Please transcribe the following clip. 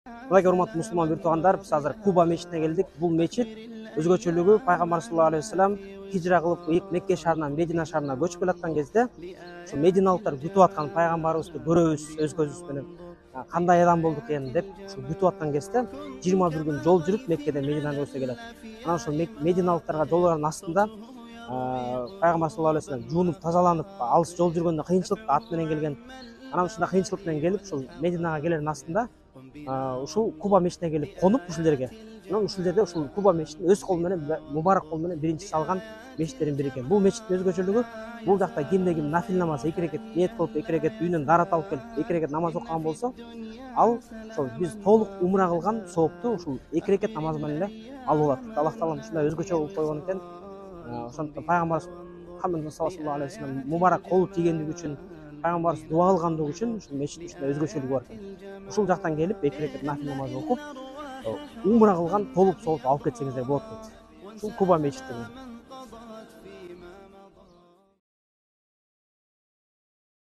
Мынакей урматтуу мусулман бир туугандар, биз азыр Куба мечитине келдик. Бул мечит өзгөчөлүгү пайгамбар саллаллаху алейхи вассалам хижра кылып Мекке шаарынан Медина шаарына көчүп келаткан кезде ошо мединалыктар күтүп аткан пайгамбарыбызды көрөбүз өз көзүбүз менен. Кандай адам болду экен деп ушу күтүп аткан кезде 21 күн жол жүрүп Меккеден Мединага көчүп келет. Анан ошо мединалыктарга жолдордун астында пайгамбар саллаллаху алейхи вассалам жуунуп тазаланып алыс жол жүргөндө кыйынчылык ат менен келген. Анан ушундай кыйынчылык менен келип ушул Мединага келердин астында ушул Куба мечитине келип конуп ушул жерге. Анан ушул жерде ушул Куба мечитин өз колу менен мубарак кол менен биринчи салган мечиттердин бири экен. Бул мечиттин өзгөчөлүгү бул жакта кимде ким нафил намаз 2 рекет ниет кылып 2 рекет үйүнөн дарат алып келип 2 рекет намаз окуган болсо, ал ошол биз толук умра кылган соопту ушул 2 рекет намаз менен эле алып алат. Аллах таалам ушундай өзгөчө кылып койгон экен. Ошондуктан пайгамбарыбыз Мухаммад саллаллаху алейхи вассалам мубарак колу тийгендиги үчүн, пайгамбарыбыз дуа кылгандыгы үчүн ушул мечиттин ушундай өзгөчөлүгү бар экен. Ушул жактан келип 2 рекет нафил намаз окуп, умра кылган толук сооп алып кетсеңиздер болот дейт. Ушул Куба мечити.